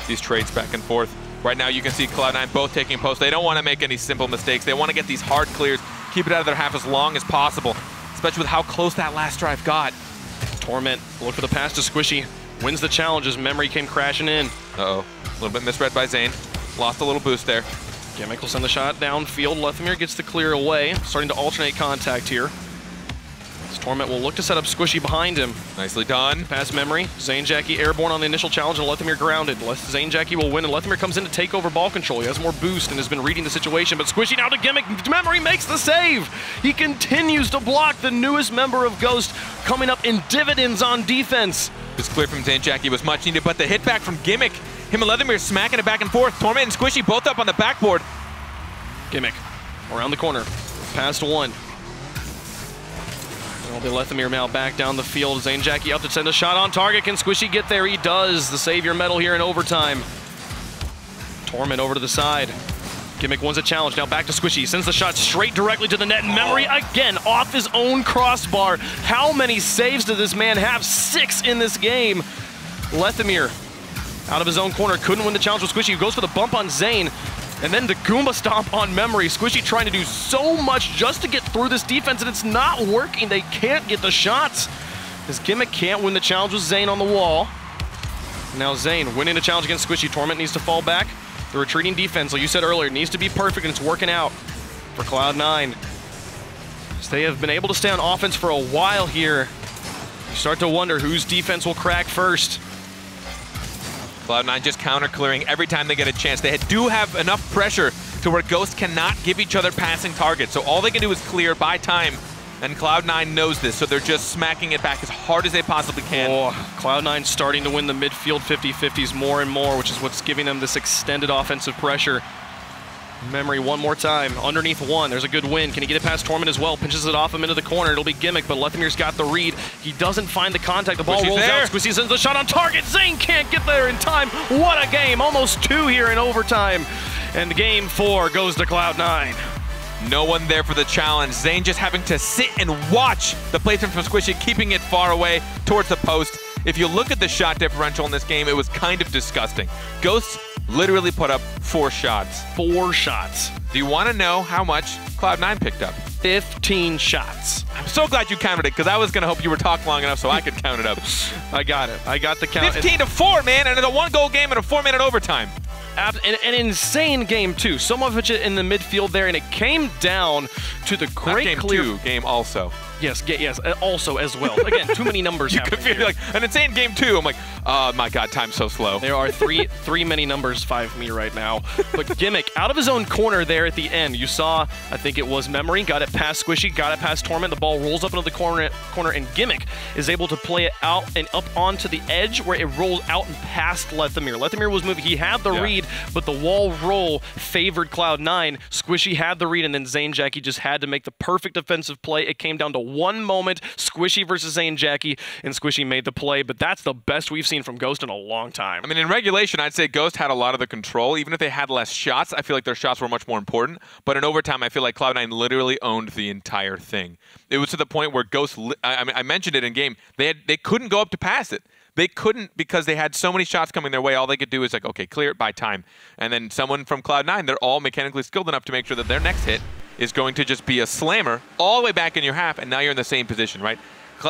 These trades back and forth. Right now you can see Cloud9 both taking post. They don't want to make any simple mistakes. They want to get these hard clears, keep it out of their half as long as possible, especially with how close that last drive got. Torment, look for the pass to Squishy. Wins the challenge as Memory came crashing in. Uh-oh. A little bit misread by Zane. Lost a little boost there. Gimmick will send the shot downfield. Lethamyr gets the clear away. Starting to alternate contact here. Torment will look to set up Squishy behind him. Nicely done. Pass Memory. Zane airborne on the initial challenge and Lethamyr grounded. Zane will win and Lethamyr comes in to take over ball control. He has more boost and has been reading the situation, but Squishy now to Gimmick. Memory makes the save. He continues to block the newest member of Ghost, coming up in dividends on defense. This clear from Zane was much needed, but the hit back from Gimmick, him and Lethamyr smacking it back and forth. Torment and Squishy both up on the backboard. Gimmick around the corner. Past one. They Lethamyr now back down the field. Zane out to send a shot on target. Can Squishy get there? He does. The savior medal here in overtime. Torment over to the side. Gimmick wins a challenge. Now back to Squishy. Sends the shot straight directly to the net. Memory again off his own crossbar. How many saves did this man have? 6 in this game. Lethamyr out of his own corner. Couldn't win the challenge with Squishy. He goes for the bump on Zane. And then the Goomba stomp on Memory. Squishy trying to do so much just to get through this defense, and it's not working. They can't get the shots. His Gimmick can't win the challenge with Zane on the wall. Now Zane winning the challenge against Squishy. Torment needs to fall back. The retreating defense, like you said earlier, needs to be perfect, and it's working out for Cloud9. So they have been able to stay on offense for a while here. You start to wonder whose defense will crack first. Cloud9 just counter-clearing every time they get a chance. They do have enough pressure to where Ghost cannot give each other passing targets. So all they can do is clear by time, and Cloud9 knows this, so they're just smacking it back as hard as they possibly can. Oh, Cloud9 starting to win the midfield 50-50s more and more, which is what's giving them this extended offensive pressure. Memory one more time, underneath one, there's a good win. Can he get it past Torment as well? Pinches it off him into the corner, it'll be Gimmick, but Lethamyr's got the read. He doesn't find the contact, the ball rolls out, Squishy sends the shot on target, Zane can't get there in time. What a game, almost 2 here in overtime. And game 4 goes to Cloud9. No one there for the challenge. Zane just having to sit and watch the placement from Squishy, keeping it far away towards the post. If you look at the shot differential in this game, it was kind of disgusting. Ghost literally put up 4 shots. 4 shots. Do you want to know how much Cloud9 picked up? 15 shots. I'm so glad you counted it, because I was going to hope you were talking long enough so I could count it up. I got it. I got the count. 15-4, man, and it's a 1-goal game and a 4-minute overtime. An insane game, too. So much in the midfield there, and it came down to the great game clear... 2, game also. Yes, also as well. Again, too many numbers you happening could feel like an insane game 2. I'm like, oh my God, time's so slow. There are three many numbers 5 me right now. But Gimmick, out of his own corner there at the end, you saw, I think it was Memory, got it past Squishy, got it past Torment, the ball rolls up into the corner, and Gimmick is able to play it out and up onto the edge where it rolls out and past Lethamyr. Lethamyr was moving, he had the read, but the wall roll favored Cloud9. Squishy had the read, and then Zane just had to make the perfect defensive play. It came down to one moment, Squishy versus Zane and Squishy made the play, but that's the best we've seen from Ghost in a long time. I mean, in regulation, I'd say Ghost had a lot of the control. Even if they had less shots, I feel like their shots were much more important. But in overtime, I feel like Cloud9 literally owned the entire thing. It was to the point where Ghost, I mentioned it in game, they couldn't go up to pass it. They couldn't because they had so many shots coming their way. All they could do is like, okay, clear it by time. And then someone from Cloud9, they're all mechanically skilled enough to make sure that their next hit is going to just be a slammer all the way back in your half, and now you're in the same position, right?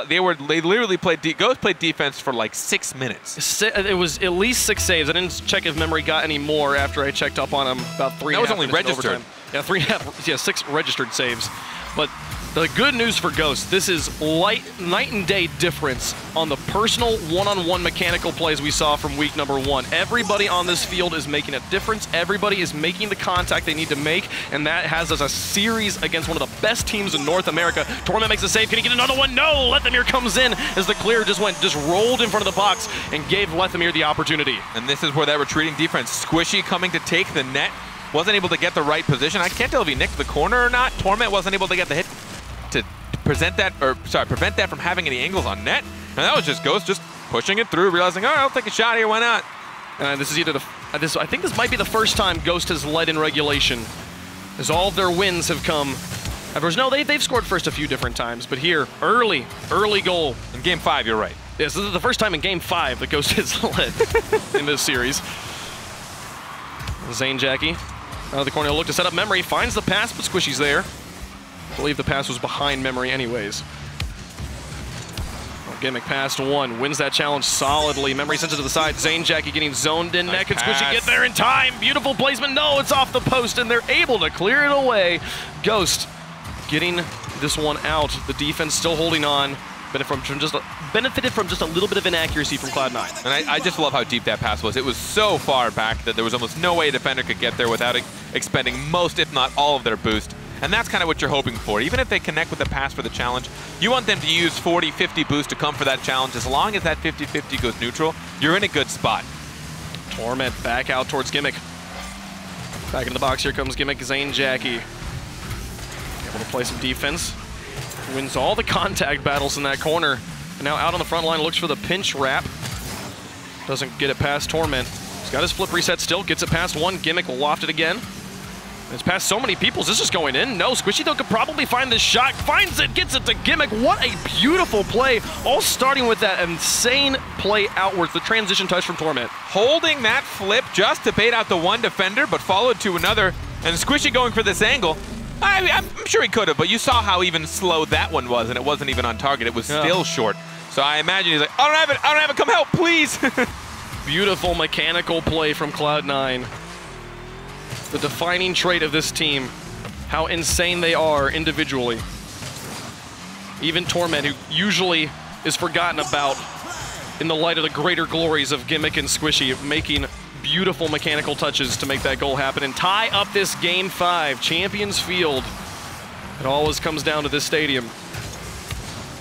They literally played, Ghost played defense for like 6 minutes. It was at least 6 saves. I didn't check if Memory got any more after I checked up on him about 3 That was only registered. Yeah, 6 registered saves. But the good news for Ghost, this is night and day difference on the personal one-on-one mechanical plays we saw from week number 1. Everybody on this field is making a difference. Everybody is making the contact they need to make, and that has us a series against one of the best teams in North America. Torment makes a save. Can he get another one? No! Lethamyr comes in as the clear just rolled in front of the box and gave Lethamyr the opportunity. And this is where that retreating defense, Squishy coming to take the net, wasn't able to get the right position. I can't tell if he nicked the corner or not. Torment wasn't able to get the hit to prevent that from having any angles on net. And that was just Ghost just pushing it through, realizing, all right, I'll take a shot here, why not? This is either I think this might be the first time Ghost has led in regulation, as all of their wins have come. No, they've scored first a few different times, but here, early goal. In Game 5, you're right. Yes, this is the first time in Game 5 that Ghost has led in this series. Zane Jackie out of the corner, look to set up Memory, finds the pass, but Squishy's there. I believe the pass was behind Memory anyways. Gimmick passed 1, wins that challenge solidly. Memory sends it to the side. Zane Jackie getting zoned in. Nice. Can Squishy get there in time? Beautiful placement. No, it's off the post, and they're able to clear it away. Ghost getting this one out. The defense still holding on. Benefited from just a little bit of inaccuracy from Cloud9. And I just love how deep that pass was. It was so far back that there was almost no way a defender could get there without expending most, if not all, of their boost. And that's kind of what you're hoping for. Even if they connect with the pass for the challenge, you want them to use 40, 50 boost to come for that challenge. As long as that 50-50 goes neutral, you're in a good spot. Torment back out towards Gimmick. Back in the box, here comes Gimmick. Zane Jackie able to play some defense. Wins all the contact battles in that corner. And now out on the front line, looks for the pinch wrap. Doesn't get it past Torment. He's got his flip reset still, gets it past 1. Gimmick will loft it again. It's past so many people. Is this just going in? No, Squishy though could probably find this shot. Finds it, gets it to Gimmick. What a beautiful play. All starting with that insane play outwards, the transition touch from Torment. Holding that flip just to bait out the one defender, but followed to another. And Squishy going for this angle. I'm sure he could have, but you saw how even slow that one was, and it wasn't even on target. It was still short. So I imagine he's like, I don't have it, come help, please. Beautiful mechanical play from Cloud9. The defining trait of this team, how insane they are individually. Even Torment, who usually is forgotten about in the light of the greater glories of Gimmick and Squishy, making beautiful mechanical touches to make that goal happen and tie up this Game 5, Champions Field. It always comes down to this stadium.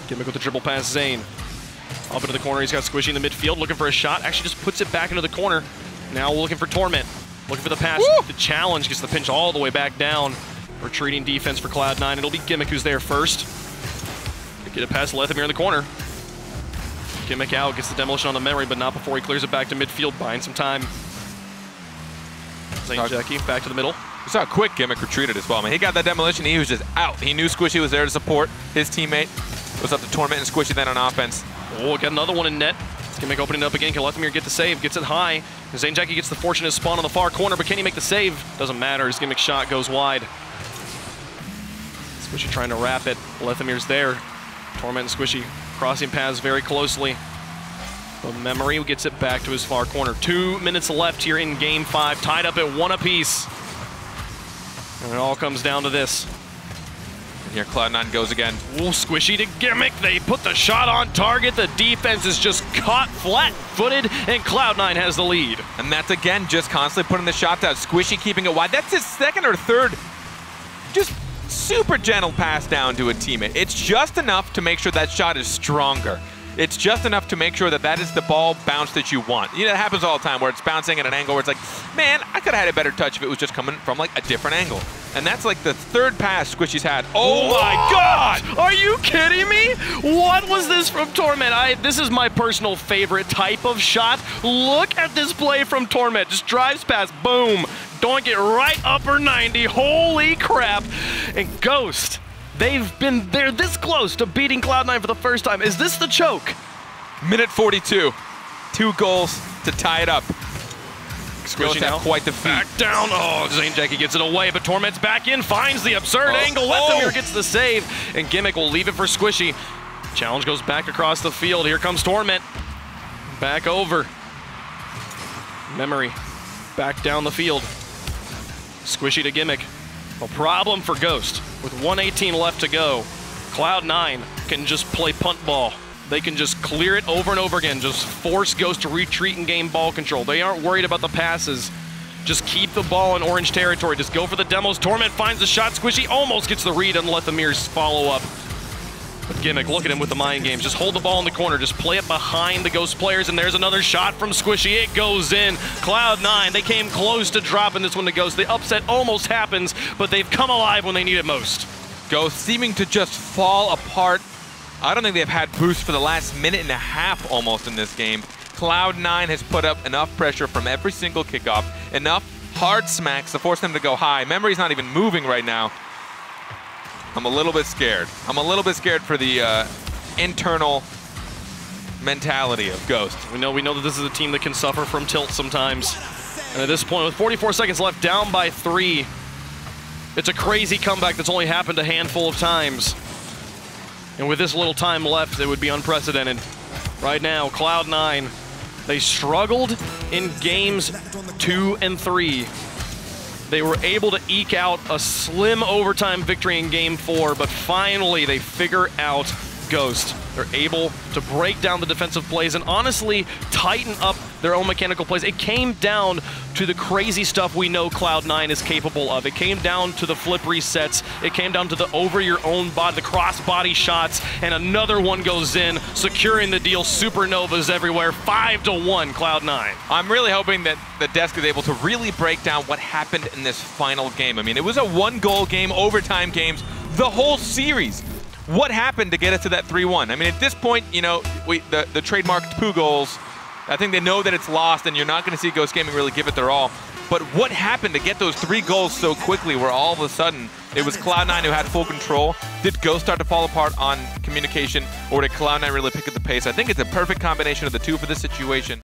Gimmick with the dribble pass, Zane. Up into the corner, he's got Squishy in the midfield, looking for a shot. Actually just puts it back into the corner. Now looking for Torment. Looking for the pass. Woo! The challenge gets the pinch all the way back down. Retreating defense for Cloud9. It'll be Gimmick who's there first. Get it past Lethamyr in the corner. Gimmick out, gets the demolition on the Memory, but not before he clears it back to midfield, buying some time. Zane Jackie back to the middle. You saw how quick Gimmick retreated as well. I mean, he got that demolition, he was just out. He knew Squishy was there to support his teammate. It was up to Torment and Squishy then on offense. Oh, got another one in net. Gimmick opening it up again. Can Lethamyr get the save? Gets it high. Zane Jackie gets the fortunate spawn on the far corner, but can he make the save? Doesn't matter. His Gimmick shot goes wide. Squishy trying to wrap it. Lethamyr's there. Torment and Squishy crossing paths very closely. The Memory gets it back to his far corner. 2 minutes left here in Game 5, tied up at 1 apiece. And it all comes down to this. And here Cloud9 goes again. Ooh, Squishy to Gimmick. They put the shot on target. The defense is just caught flat-footed, and Cloud9 has the lead. And that's again just constantly putting the shots out. Squishy keeping it wide. That's his second or third just super gentle pass down to a teammate. It's just enough to make sure that shot is stronger. It's just enough to make sure that that is the ball bounce that you want. You know, it happens all the time where it's bouncing at an angle where it's like, man, I could have had a better touch if it was just coming from like a different angle. And that's like the third pass Squishy's had. Oh my God! Are you kidding me? What was this from Torment? This is my personal favorite type of shot. Look at this play from Torment. Just drives past, boom. Doink it right upper 90. Holy crap. And Ghost, they've been there this close to beating Cloud9 for the first time. Is this the choke? Minute 42. 2 goals to tie it up. Squishy now quite the feat. Back down. Oh, Zane Jackie gets it away, but Torment's back in, finds the absurd angle. Lethamyr gets the save, and Gimmick will leave it for Squishy. Challenge goes back across the field. Here comes Torment. Back over. Memory back down the field. Squishy to Gimmick. A problem for Ghost. With 1:18 left to go, CLOUD9 can just play punt ball. They can just clear it over and over again, just force Ghost to retreat and gain ball control. They aren't worried about the passes. Just keep the ball in orange territory. Just go for the demos. Torment finds the shot. Squishy almost gets the read and let the mirrors follow up. But Gimmick, look at him with the mind games. Just hold the ball in the corner. Just play it behind the Ghost players, and there's another shot from Squishy. It goes in. CLOUD9, they came close to dropping this one to Ghost. The upset almost happens, but they've come alive when they need it most. Ghost seeming to just fall apart. I don't think they've had boost for the last minute and a half almost in this game. CLOUD9 has put up enough pressure from every single kickoff, enough hard smacks to force them to go high. Memory's not even moving right now. I'm a little bit scared. I'm a little bit scared for the internal mentality of Ghost. We know that this is a team that can suffer from tilt sometimes. And at this point, with 44 seconds left, down by 3, it's a crazy comeback that's only happened a handful of times. And with this little time left, it would be unprecedented. Right now, CLOUD9, they struggled in games 2 and 3. They were able to eke out a slim overtime victory in game 4, but finally they figure out Ghost. They're able to break down the defensive plays and honestly tighten up their own mechanical plays. It came down to the crazy stuff we know CLOUD9 is capable of. It came down to the flip resets. It came down to the over your own body, the cross-body shots, and another one goes in, securing the deal. Supernovas everywhere. 5-1 CLOUD9. I'm really hoping that the desk is able to really break down what happened in this final game. I mean, it was a 1-goal game, overtime games, the whole series. What happened to get us to that 3-1? I mean, at this point, you know, the trademarked 2 goals, I think they know that it's lost and you're not going to see Ghost Gaming really give it their all. But what happened to get those 3 goals so quickly where all of a sudden it was CLOUD9 who had full control? Did Ghost start to fall apart on communication, or did CLOUD9 really pick up the pace? I think it's a perfect combination of the two for this situation.